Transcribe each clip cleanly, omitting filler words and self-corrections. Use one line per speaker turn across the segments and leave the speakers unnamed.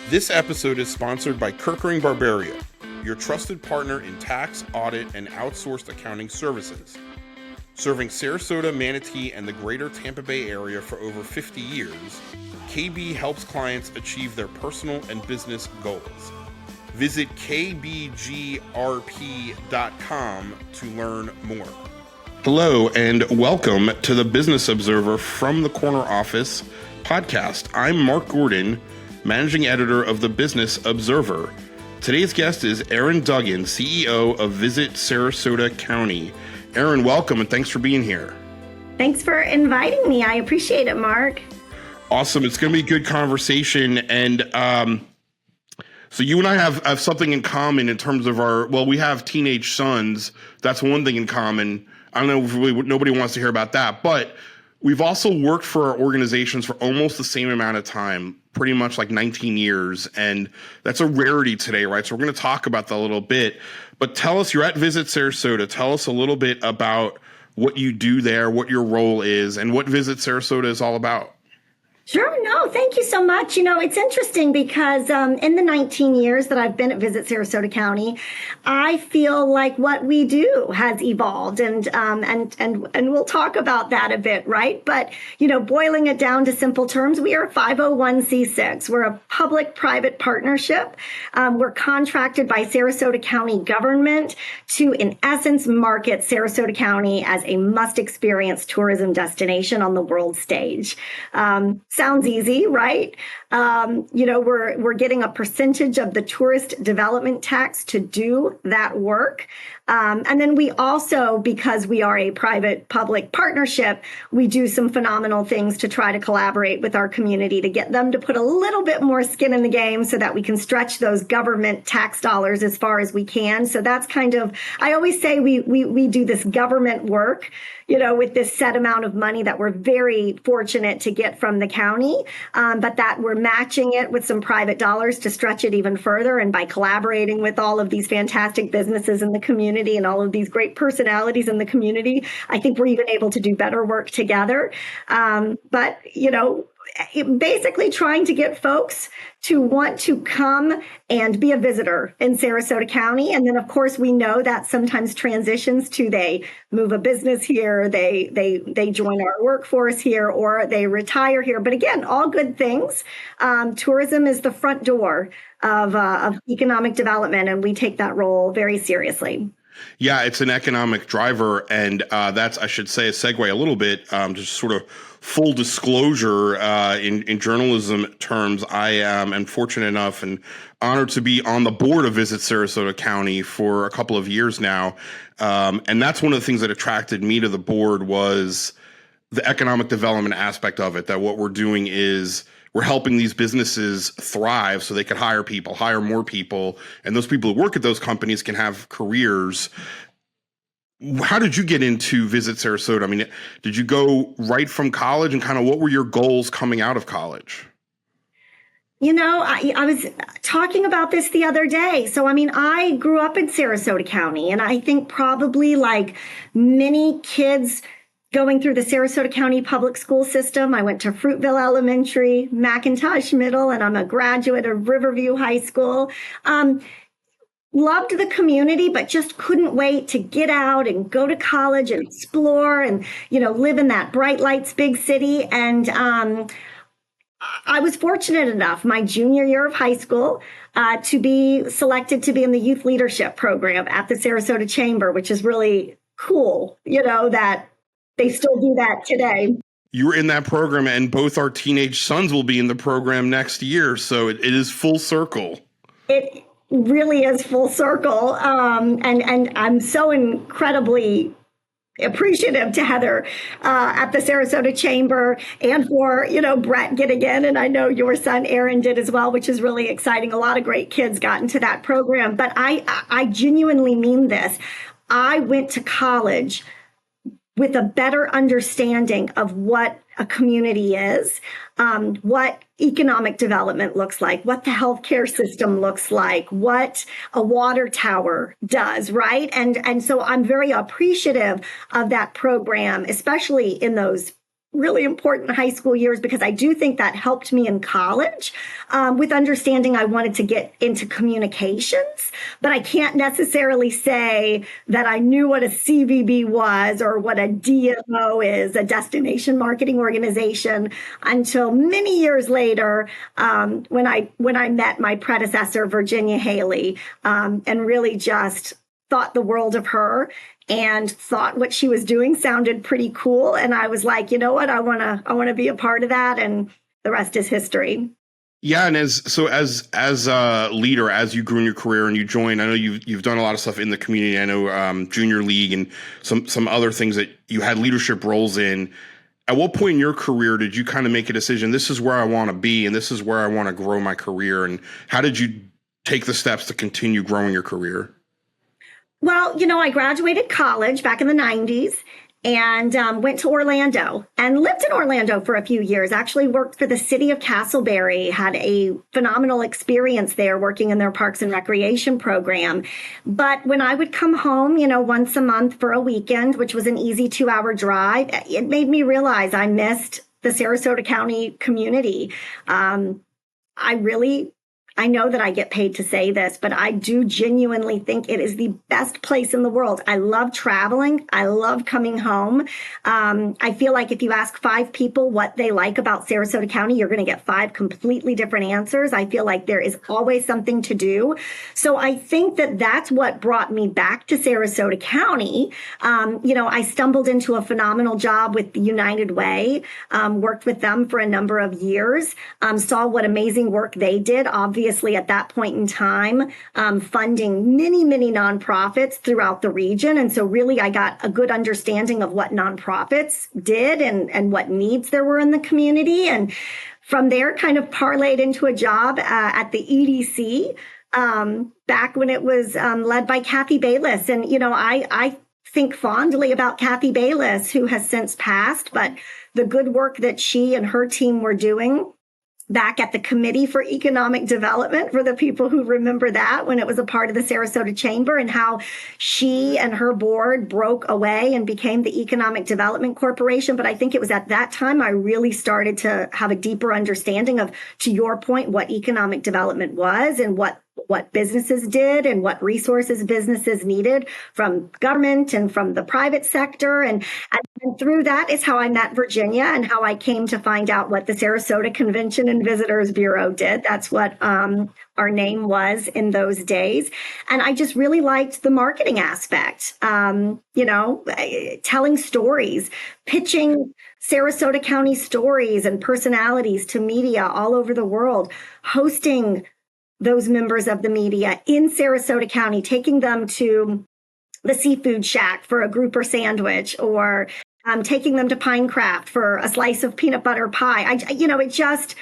This episode is sponsored by Kerkering Barberio, your trusted partner in tax, audit, and outsourced accounting services. Serving Sarasota, Manatee, and the greater Tampa Bay area for over 50 years, KB helps clients achieve their personal and business goals. Visit kbgrp.com to learn more. Hello, and welcome to the Business Observer from the Corner Office podcast. I'm Mark Gordon, managing editor of the Business Observer. Today's guest is Erin Duggan, CEO of Visit Sarasota County. Erin, welcome, and thanks for being here.
Thanks for inviting me. I appreciate it, Mark.
Awesome. It's going to be a good conversation. And so you and I have something in common in terms of we have teenage sons. That's one thing in common. I don't know if nobody wants to hear about that, but we've also worked for our organizations for almost the same amount of time, pretty much like 19 years. And that's a rarity today, right? So we're going to talk about that a little bit. But tell us, you're at Visit Sarasota. Tell us a little bit about what you do there, what your role is, and what Visit Sarasota is all about.
Sure. No, thank you so much. You know, it's interesting because in the 19 years that I've been at Visit Sarasota County, I feel like what we do has evolved, and we'll talk about that a bit, right? But, you know, boiling it down to simple terms, we are a 501c6. We're a public-private partnership. We're contracted by Sarasota County government to, in essence, market Sarasota County as a must-experience tourism destination on the world stage. Sounds easy, right? You know, we're getting a percentage of the tourist development tax to do that work. And then we also, because we are a private-public partnership, we do some phenomenal things to try to collaborate with our community to get them to put a little bit more skin in the game so that we can stretch those government tax dollars as far as we can. So that's kind of, I always say we do this government work, you know, with this set amount of money that we're very fortunate to get from the county, but that we're matching it with some private dollars to stretch it even further. And by collaborating with all of these fantastic businesses in the community and all of these great personalities in the community, I think we're even able to do better work together. But, you know, basically trying to get folks to want to come and be a visitor in Sarasota County. And then, of course, we know that sometimes transitions to they move a business here, they join our workforce here, or they retire here. But again, all good things. Tourism is the front door of economic development, and we take that role very seriously.
Yeah, it's an economic driver, and that's, I should say, a segue a little bit, just sort of full disclosure in journalism terms. I am fortunate enough and honored to be on the board of Visit Sarasota County for a couple of years now, and that's one of the things that attracted me to the board was the economic development aspect of it, that what we're doing is we're helping these businesses thrive so they can hire people, hire more people, and those people who work at those companies can have careers. How did you get into Visit Sarasota? I mean, did you go right from college, and kind of what were your goals coming out of college?
You know, I was talking about this the other day. So, I mean, I grew up in Sarasota County, and I think probably like many kids going through the Sarasota County public school system, I went to Fruitville Elementary, McIntosh Middle, and I'm a graduate of Riverview High School. Loved the community, but just couldn't wait to get out and go to college and explore and, you know, live in that bright lights, big city. And I was fortunate enough, my junior year of high school, to be selected to be in the youth leadership program at the Sarasota Chamber, which is really cool, you know, that they still do that today.
You were in that program, and both our teenage sons will be in the program next year. So it is full circle.
It really is full circle. And I'm so incredibly appreciative to Heather at the Sarasota Chamber, and for, you know, Brett getting in. And I know your son, Aaron, did as well, which is really exciting. A lot of great kids got into that program. But I genuinely mean this. I went to college with a better understanding of what a community is, what economic development looks like, what the healthcare system looks like, what a water tower does, right? And so I'm very appreciative of that program, especially in those really important high school years because I do think that helped me in college with understanding I wanted to get into communications, but I can't necessarily say that I knew what a CVB was or what a DMO is, a destination marketing organization, until many years later when I met my predecessor, Virginia Haley, and really just thought the world of her and thought what she was doing sounded pretty cool. And I was like, you know what, I want to be a part of that. And the rest is history.
Yeah, and as a leader, as you grew in your career and you joined, I know you've done a lot of stuff in the community. I know Junior League and some other things that you had leadership roles in. At what point in your career did you kind of make a decision? This is where I want to be, and this is where I want to grow my career. And how did you take the steps to continue growing your career?
Well, I graduated college back in the 90s and went to Orlando and lived in Orlando for a few years. Actually worked for the city of Castleberry, had a phenomenal experience there working in their parks and recreation program. But when I would come home, once a month for a weekend, which was an easy 2-hour drive, it made me realize I missed the Sarasota County community. I know that I get paid to say this, but I do genuinely think it is the best place in the world. I love traveling. I love coming home. I feel like if you ask 5 people what they like about Sarasota County, you're going to get 5 completely different answers. I feel like there is always something to do. So I think that that's what brought me back to Sarasota County. I stumbled into a phenomenal job with the United Way, worked with them for a number of years, saw what amazing work they did, obviously at that point in time, funding many, many nonprofits throughout the region. And so really I got a good understanding of what nonprofits did and what needs there were in the community. And from there kind of parlayed into a job at the EDC back when it was led by Kathy Bayless. And, I think fondly about Kathy Bayless, who has since passed, but the good work that she and her team were doing back at the Committee for Economic Development, for the people who remember that, when it was a part of the Sarasota Chamber, and how she and her board broke away and became the Economic Development Corporation. But I think it was at that time I really started to have a deeper understanding of, to your point, what economic development was and what businesses did and what resources businesses needed from government and from the private sector. And through that is how I met Virginia and how I came to find out what the Sarasota Convention and Visitors Bureau did. That's what our name was in those days. And I just really liked the marketing aspect, telling stories, pitching Sarasota County stories and personalities to media all over the world, hosting those members of the media in Sarasota County, taking them to the Seafood Shack for a grouper sandwich, or taking them to Pinecraft for a slice of peanut butter pie. It just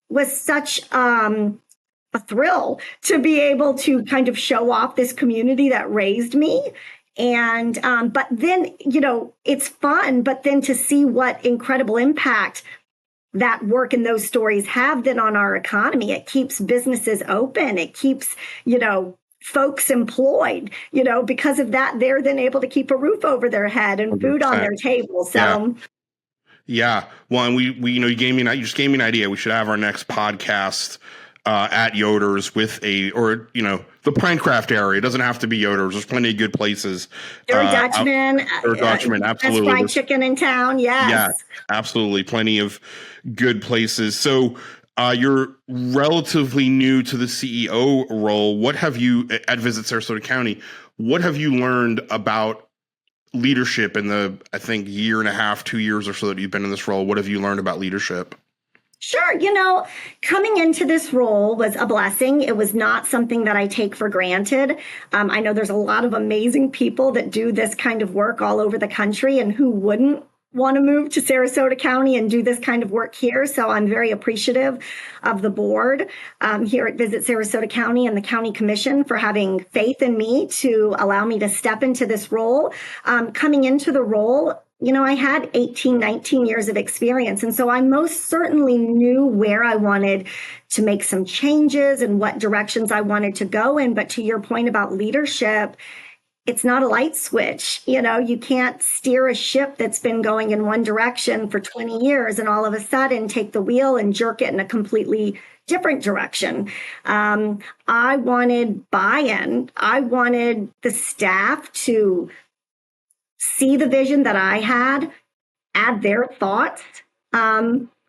was such a thrill to be able to kind of show off this community that raised me. And but then, it's fun, but then to see what incredible impact that work and those stories have then on our economy. It keeps businesses open. It keeps, folks employed, because of that, they're then able to keep a roof over their head and food on their table. So
yeah. Well, and we you just gave me an idea. We should have our next podcast at Yoder's with the Pinecraft area. It doesn't have to be Yoder's. There's plenty of good places.
Dutchman.
Dutchman, absolutely.
Best fried chicken in town. Yes.
Yeah, absolutely. Plenty of good places. So you're relatively new to the CEO role. What have you at Visit Sarasota County? What have you learned about leadership in the, I think, 1.5, 2 years or so that you've been in this role? What have you learned about leadership?
Sure. Coming into this role was a blessing. It was not something that I take for granted. I know there's a lot of amazing people that do this kind of work all over the country, and who wouldn't want to move to Sarasota County and do this kind of work here. So I'm very appreciative of the board here at Visit Sarasota County and the County Commission for having faith in me to allow me to step into this role. Coming into the role, I had 18, 19 years of experience. And so I most certainly knew where I wanted to make some changes and what directions I wanted to go in. But to your point about leadership, it's not a light switch. You can't steer a ship that's been going in one direction for 20 years and all of a sudden take the wheel and jerk it in a completely different direction. I wanted buy-in. I wanted the staff to see the vision that I had, add their thoughts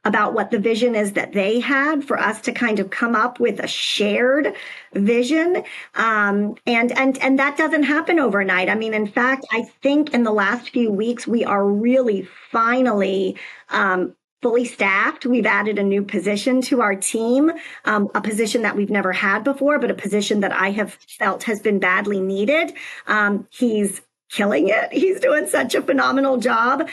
about what the vision is that they had, for us to kind of come up with a shared vision. And that doesn't happen overnight. I mean, in fact, I think in the last few weeks, we are really finally fully staffed. We've added a new position to our team, a position that we've never had before, but a position that I have felt has been badly needed. He's killing it. He's doing such a phenomenal job.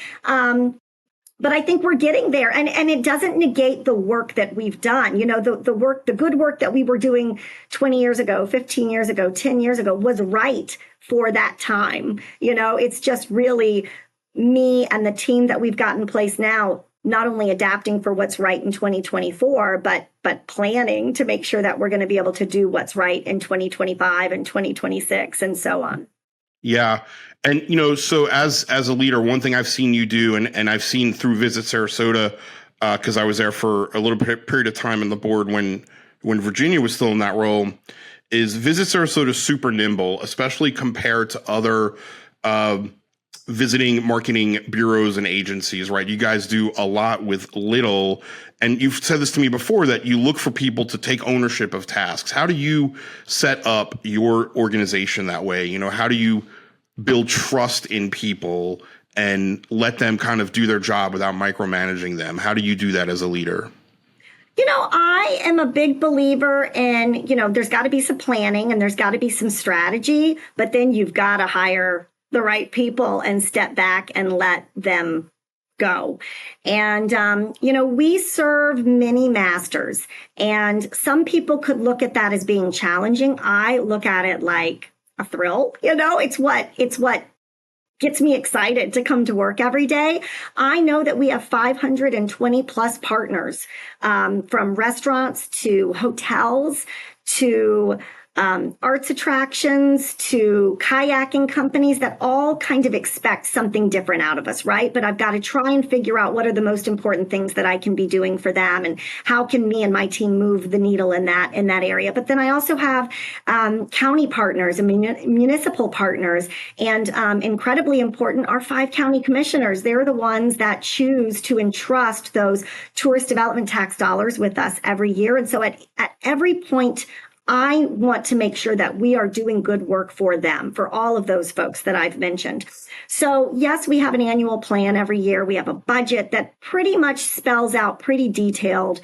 But I think we're getting there, and it doesn't negate the work that we've done. The good work that we were doing 20 years ago, 15 years ago, 10 years ago was right for that time. It's just really me and the team that we've got in place now, not only adapting for what's right in 2024, but planning to make sure that we're going to be able to do what's right in 2025 and 2026 and so on.
Yeah. And, so as a leader, one thing I've seen you do, and I've seen through Visit Sarasota, because I was there for a little period of time in the board when Virginia was still in that role, is Visit Sarasota super nimble, especially compared to other visiting marketing bureaus and agencies, right? You guys do a lot with little. And you've said this to me before, that you look for people to take ownership of tasks. How do you set up your organization that way? How do you build trust in people and let them kind of do their job without micromanaging them? How do you do that as a leader?
I am a big believer in, there's got to be some planning and there's got to be some strategy, but then you've got to hire the right people and step back and let them go. And, we serve many masters, and some people could look at that as being challenging. I look at it like a thrill. It's what gets me excited to come to work every day. I know that we have 520 plus partners, from restaurants to hotels to arts attractions to kayaking companies, that all kind of expect something different out of us, right? But I've got to try and figure out what are the most important things that I can be doing for them, and how can me and my team move the needle in that area. But then I also have county partners and municipal partners, and incredibly important, our 5 county commissioners. They're the ones that choose to entrust those tourist development tax dollars with us every year. And so at every point, I want to make sure that we are doing good work for them, for all of those folks that I've mentioned. So yes, we have an annual plan every year. We have a budget that pretty much spells out pretty detailed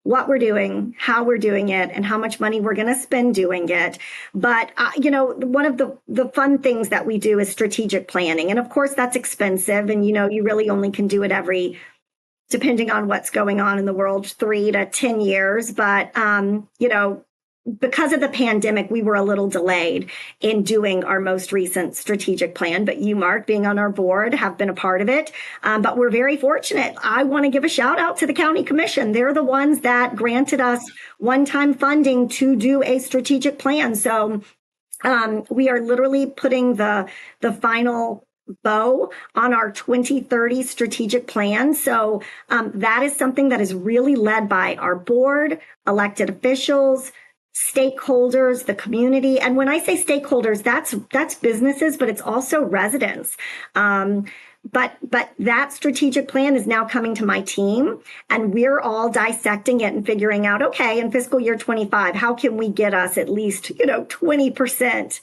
what we're doing, how we're doing it, and how much money we're going to spend doing it. But, one of the fun things that we do is strategic planning. And of course, that's expensive. And, you really only can do it depending on what's going on in the world, 3 to 10 years. But, because of the pandemic, we were a little delayed in doing our most recent strategic plan. But you, Mark, being on our board, have been a part of it. But we're very fortunate. I want to give a shout out to the county commission. They're the ones that granted us one-time funding to do a strategic plan. So we are literally putting the final bow on our 2030 strategic plan. So that is something that is really led by our board, elected officials, stakeholders, the community. And when I say stakeholders, that's businesses, but it's also residents. But that strategic plan is now coming to my team, and we're all dissecting it and figuring out, okay, in fiscal year 25, how can we get us at least, 20%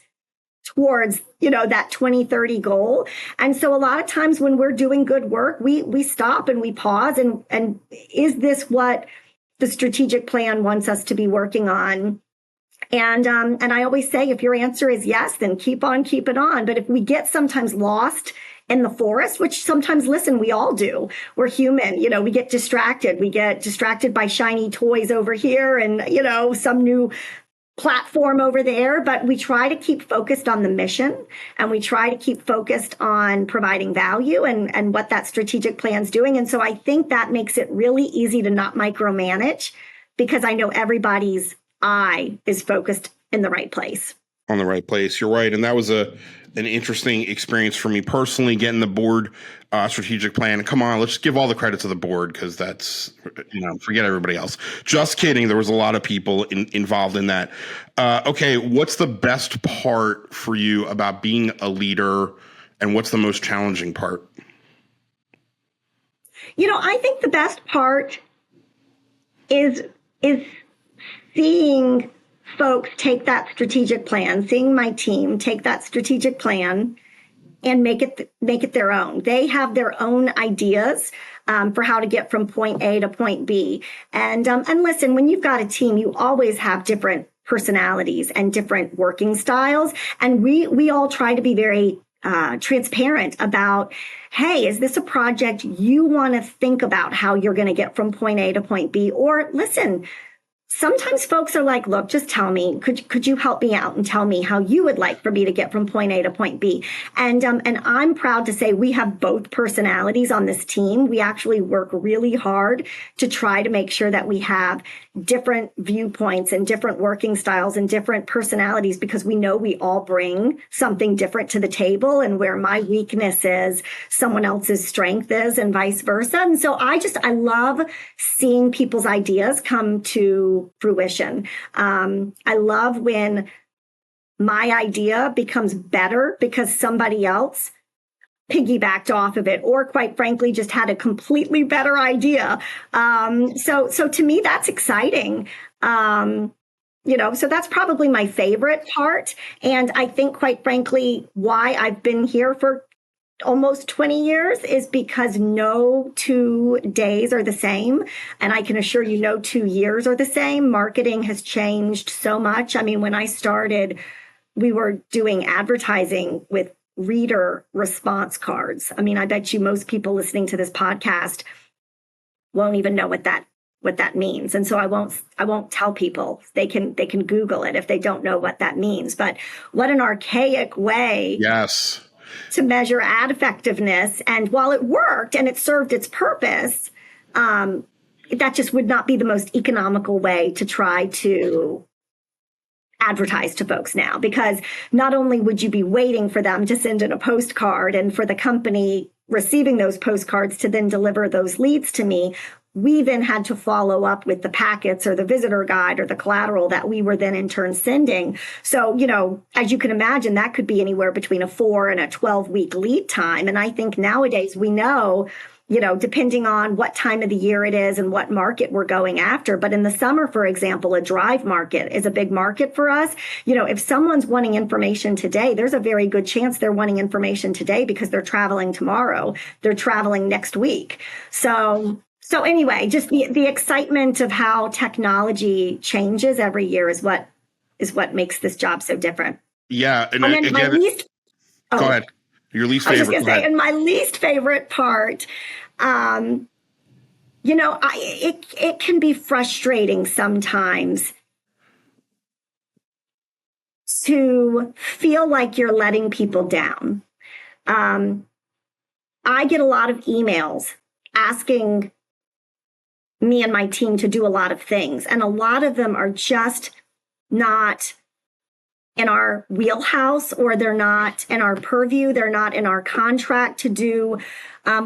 towards, that 2030 goal. And so a lot of times when we're doing good work, we stop and we pause and is this what the strategic plan wants us to be working on? And I always say, if your answer is yes, then keep on keeping on. But if we get sometimes lost in the forest, which sometimes, listen, we all do. We're human. We get distracted. We get distracted by shiny toys over here and, some new platform over there. But we try to keep focused on the mission, and we try to keep focused on providing value and what that strategic plan's doing. And so I think that makes it really easy to not micromanage, because I know everybody's eye is focused in the right place.
on the right place. You're right. And that was an interesting experience for me personally, getting the board strategic plan. Come on, let's give all the credit to the board, because that's, forget everybody else. Just kidding. There was a lot of people involved in that. Okay, what's the best part for you about being a leader, and what's the most challenging part?
I think the best part is seeing folks take that strategic plan, seeing my team take that strategic plan and make it their own. They have their own ideas for how to get from point A to point B. And listen, when you've got a team, you always have different personalities and different working styles. And we all try to be very transparent about, hey, is this a project you want to think about how you're going to get from point A to point B? Or listen, sometimes folks are like, look, just tell me, could you help me out and tell me how you would like for me to get from point A to point B? And I'm proud to say we have both personalities on this team. We actually work really hard to try to make sure that we have different viewpoints and different working styles and different personalities, because we know we all bring something different to the table, and where my weakness is, someone else's strength is, and vice versa. And so I love seeing people's ideas come to fruition. I love when my idea becomes better because somebody else piggybacked off of it, or quite frankly, just had a completely better idea. So to me, that's exciting. So that's probably my favorite part. And I think, quite frankly, why I've been here for almost 20 years is because no 2 days are the same. And I can assure you, no 2 years are the same. Marketing has changed so much. I mean, when I started, we were doing advertising with reader response cards. I mean, I bet you most people listening to this podcast won't even know what that means. And so I won't tell people. They can Google it if they don't know what that means. But what an archaic way.
Yes.
To measure ad effectiveness. And while it worked and it served its purpose, that just would not be the most economical way to try to advertise to folks now, because not only would you be waiting for them to send in a postcard and for the company receiving those postcards to then deliver those leads to me, we then had to follow up with the packets or the visitor guide or the collateral that we were then in turn sending. So, as you can imagine, that could be anywhere between a 4 and a 12-week lead time. And I think nowadays we know, depending on what time of the year it is and what market we're going after. But in the summer, for example, a drive market is a big market for us. If someone's wanting information today, there's a very good chance they're wanting information today because they're traveling tomorrow. They're traveling next week. So anyway, just the excitement of how technology changes every year is what makes this job so different.
Yeah. And
then
again, go ahead. Your least favorite.
I was just going to say, and my least favorite part, it can be frustrating sometimes to feel like you're letting people down. I get a lot of emails asking me and my team to do a lot of things, and a lot of them are just not in our wheelhouse, or they're not in our purview. They're not in our contract to do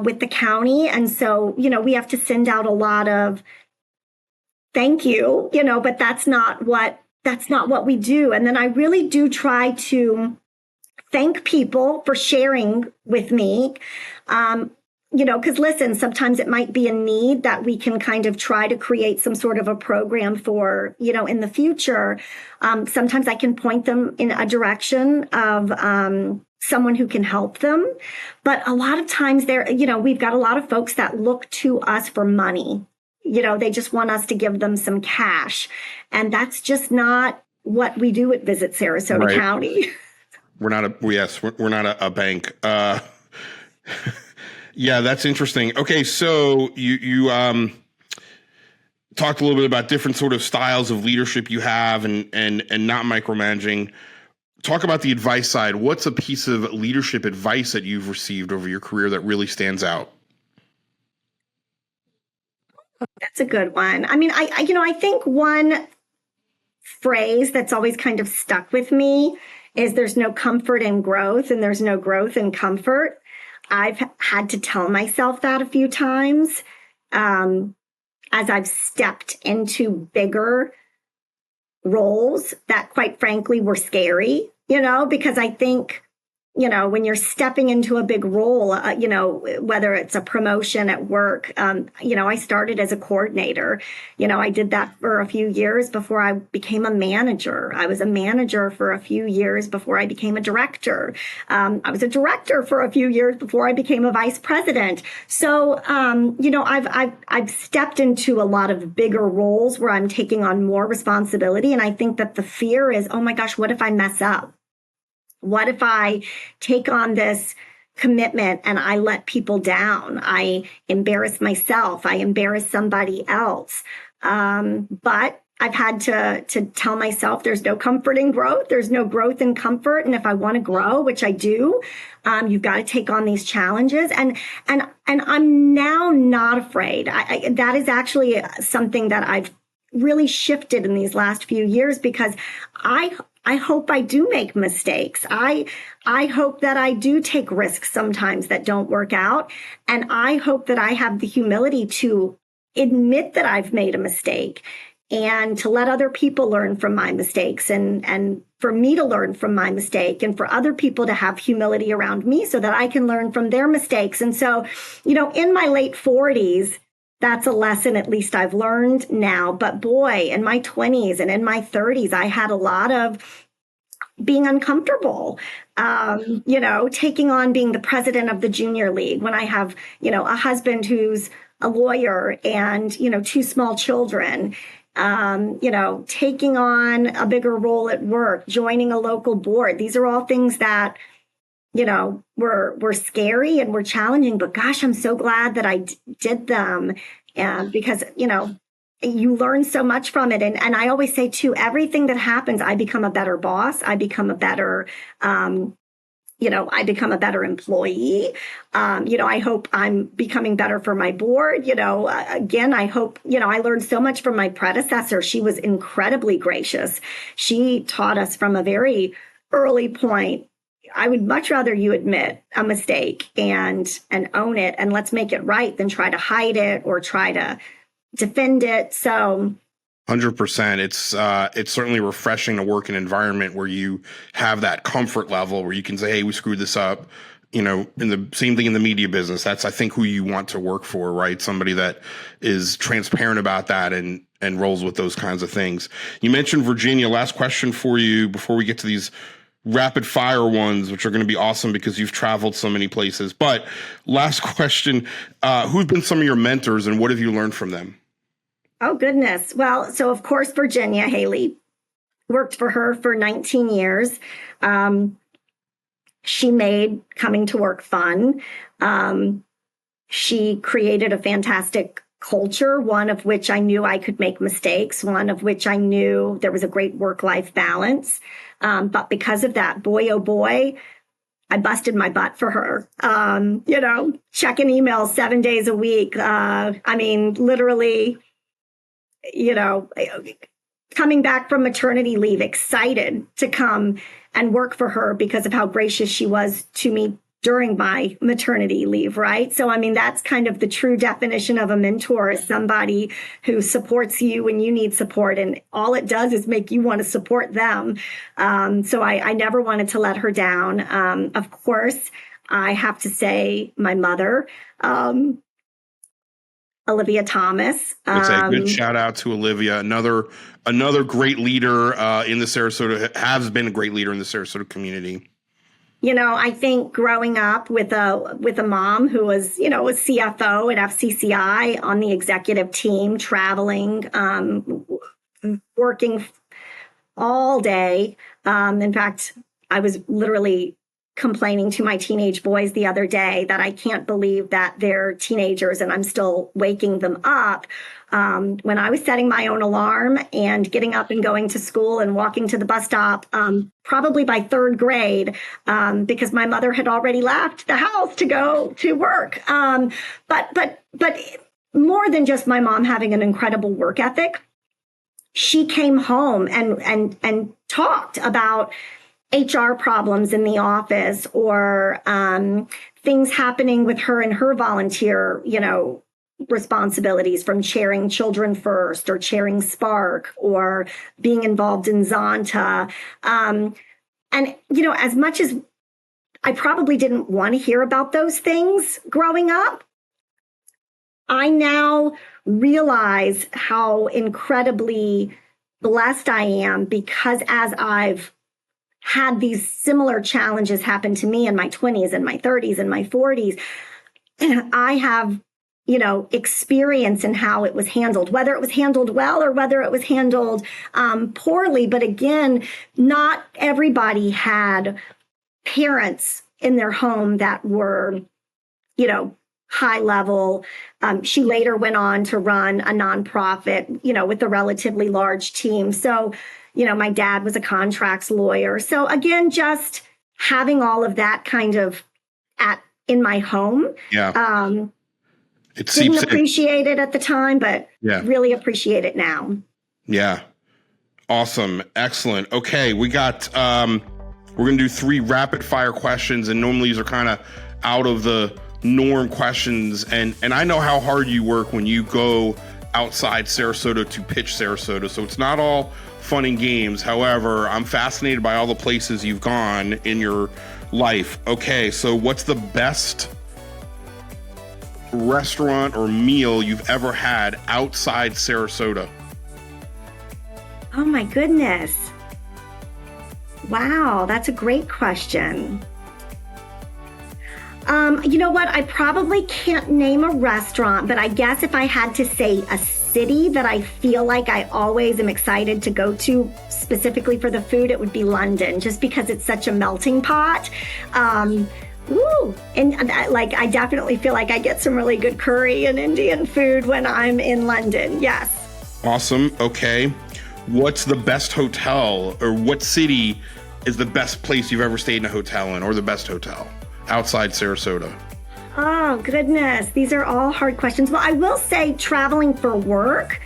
with the county. And so, we have to send out a lot of thank you, but that's not what we do. And then I really do try to thank people for sharing with me. Because listen, sometimes it might be a need that we can kind of try to create some sort of a program for, in the future. Sometimes I can point them in a direction of someone who can help them. But a lot of times we've got a lot of folks that look to us for money. They just want us to give them some cash. And that's just not what we do at Visit Sarasota County.
We're not a bank. Yeah, that's interesting. Okay, so you talked a little bit about different sort of styles of leadership you have and not micromanaging. Talk about the advice side. What's a piece of leadership advice that you've received over your career that really stands out?
That's a good one. I mean, I think one phrase that's always kind of stuck with me is there's no comfort in growth and there's no growth in comfort. I've had to tell myself that a few times as I've stepped into bigger roles that quite frankly were scary, because I think, when you're stepping into a big role, whether it's a promotion at work, I started as a coordinator. I did that for a few years before I became a manager. I was a manager for a few years before I became a director. I was a director for a few years before I became a vice president. So, I've stepped into a lot of bigger roles where I'm taking on more responsibility. And I think that the fear is, oh my gosh, what if I mess up? What if I take on this commitment and I let people down? I embarrass myself. I embarrass somebody else. But I've had to tell myself there's no comfort in growth. There's no growth in comfort. And if I want to grow, which I do, you've got to take on these challenges. And I'm now not afraid. That is actually something that I've really shifted in these last few years, because I hope I do make mistakes. I hope that I do take risks sometimes that don't work out. And I hope that I have the humility to admit that I've made a mistake and to let other people learn from my mistakes and for me to learn from my mistake and for other people to have humility around me so that I can learn from their mistakes. And so, in my late 40s, that's a lesson at least I've learned now. But boy, in my 20s and in my 30s, I had a lot of being uncomfortable, taking on being the president of the junior league when I have, a husband who's a lawyer and, two small children, taking on a bigger role at work, joining a local board. These are all things that were scary and were challenging, but gosh, I'm so glad that I did them. And because, you learn so much from it. And I always say too, everything that happens, I become a better boss. I become a better, I become a better employee. I hope I'm becoming better for my board. Again, I hope, I learned so much from my predecessor. She was incredibly gracious. She taught us from a very early point. I would much rather you admit a mistake and own it and let's make it right than try to hide it or try to defend it. So
100%. It's certainly refreshing to work in an environment where you have that comfort level where you can say, hey, we screwed this up. In the same thing in the media business. That's, I think, who you want to work for, right? Somebody that is transparent about that and rolls with those kinds of things. You mentioned Virginia. Last question for you before we get to these rapid fire ones, which are going to be awesome because you've traveled so many places. But last question, who've been some of your mentors and what have you learned from them?
Oh, goodness. Well, so of course, Virginia Haley, worked for her for 19 years. She made coming to work fun. She created a fantastic culture, one of which I knew I could make mistakes, one of which I knew there was a great work-life balance. But because of that, boy, oh boy, I busted my butt for her, checking emails 7 days a week. Literally, coming back from maternity leave, excited to come and work for her because of how gracious she was to me during my maternity leave, right? So, that's kind of the true definition of a mentor, is somebody who supports you when you need support. And all it does is make you want to support them. So I never wanted to let her down. Of course, I have to say my mother, Olivia Thomas.
It's a good shout out to Olivia. Another great leader in the Sarasota, has been a great leader in the Sarasota community.
I think growing up with a mom who was, a CFO at FCCI on the executive team, traveling, working all day. In fact, I was literally complaining to my teenage boys the other day that I can't believe that they're teenagers and I'm still waking them up. When I was setting my own alarm and getting up and going to school and walking to the bus stop, probably by third grade, because my mother had already left the house to go to work. But more than just my mom having an incredible work ethic, she came home and talked about HR problems in the office, or things happening with her and her volunteer, responsibilities, from chairing Children First or chairing Spark or being involved in Zonta. And, as much as I probably didn't want to hear about those things growing up, I now realize how incredibly blessed I am, because as I've had these similar challenges happen to me in my 20s and my 30s and my 40s, I have, experience in how it was handled, whether it was handled well or whether it was handled poorly. But again, not everybody had parents in their home that were, high level. She later went on to run a nonprofit, with a relatively large team. So, my dad was a contracts lawyer. So again, just having all of that kind of in my home.
Yeah.
Didn't appreciate it at the time, but really appreciate it now.
Yeah. Awesome. Excellent. Okay. We got, we're going to do 3 rapid fire questions, and normally these are kind of out of the norm questions. And I know how hard you work when you go outside Sarasota to pitch Sarasota. So it's not all fun and games. However, I'm fascinated by all the places you've gone in your life. Okay. So what's the best restaurant or meal you've ever had outside Sarasota?
Oh my goodness. Wow, that's a great question. You know what? I probably can't name a restaurant, but I guess if I had to say a city that I feel like I always am excited to go to specifically for the food, it would be London, just because it's such a melting pot. And I definitely feel like I get some really good curry and Indian food when I'm in London. Yes.
Awesome. Okay. What's the best hotel, or what city is the best place you've ever stayed in a hotel in, or the best hotel outside Sarasota?
Oh, goodness. These are all hard questions. Well, I will say, traveling for work,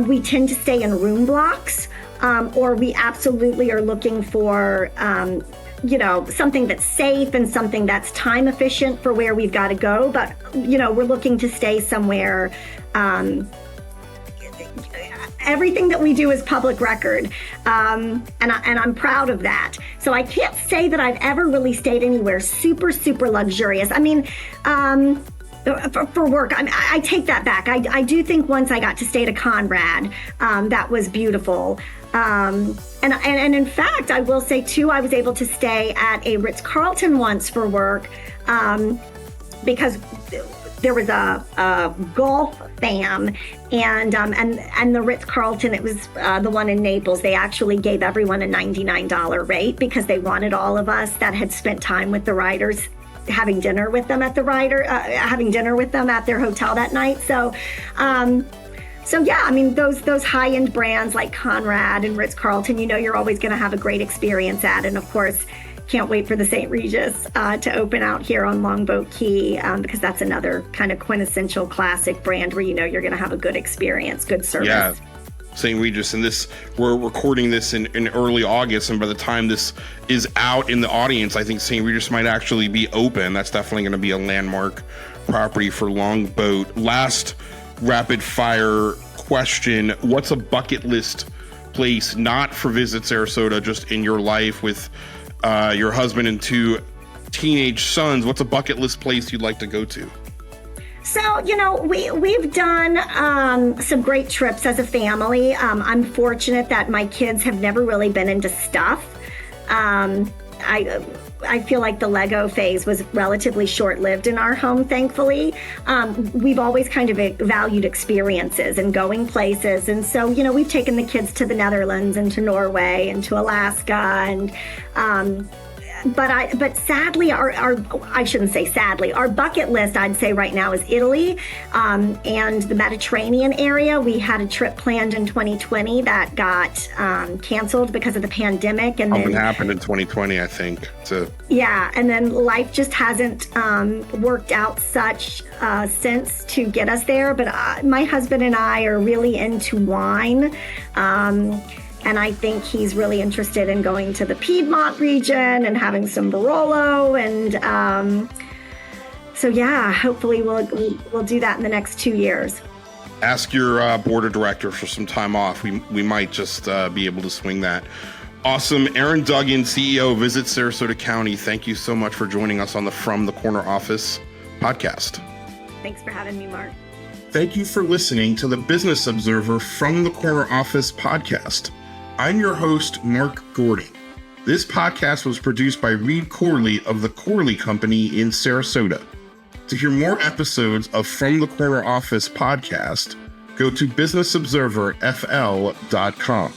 we tend to stay in room blocks, or we absolutely are looking for, something that's safe and something that's time efficient for where we've got to go. But, we're looking to stay somewhere. Everything that we do is public record, and I'm proud of that. So I can't say that I've ever really stayed anywhere super, super luxurious. I mean, for work, I take that back. I do think once I got to stay at a Conrad, that was beautiful. And in fact, I will say too, I was able to stay at a Ritz-Carlton once for work, because there was a golf fam, and the Ritz-Carlton, it was the one in Naples. They actually gave everyone a $99 rate because they wanted all of us that had spent time with the riders having dinner with them at having dinner with them at their hotel that night. So yeah, I mean, those high-end brands like Conrad and Ritz-Carlton, you're always going to have a great experience at. And of course, can't wait for the St. Regis to open out here on Longboat Key, because that's another kind of quintessential classic brand where you're going to have a good experience, good service.
Yeah, St. Regis, and we're recording this in early August, and by the time this is out in the audience, I think St. Regis might actually be open. That's definitely going to be a landmark property for Longboat. Last rapid fire question: what's a bucket list place, not for Visit Sarasota, just in your life with your husband and 2 teenage sons? What's a bucket list place you'd like to go to?
So, we've done some great trips as a family. I'm fortunate that my kids have never really been into stuff. I feel like the Lego phase was relatively short-lived in our home, thankfully. We've always kind of valued experiences and going places. And so, we've taken the kids to the Netherlands and to Norway and to Alaska. And but sadly, our I shouldn't say sadly, our bucket list, I'd say right now, is Italy and the Mediterranean area. We had a trip planned in 2020 that got canceled because of the pandemic, and
Something
then
happened in 2020, I think.
yeah, and then life just hasn't worked out such since to get us there. But my husband and I are really into wine. And I think he's really interested in going to the Piedmont region and having some Barolo. And so, yeah, hopefully we'll do that in the next 2 years.
Ask your board of directors for some time off. We might just be able to swing that. Awesome. Erin Duggan, CEO of Visit Sarasota County. Thank you so much for joining us on the From the Corner Office podcast.
Thanks for having me, Mark.
Thank you for listening to the Business Observer From the Corner Office podcast. I'm your host, Mark Gordon. This podcast was produced by Reed Corley of the Corley Company in Sarasota. To hear more episodes of From the Corner Office podcast, go to businessobserverfl.com.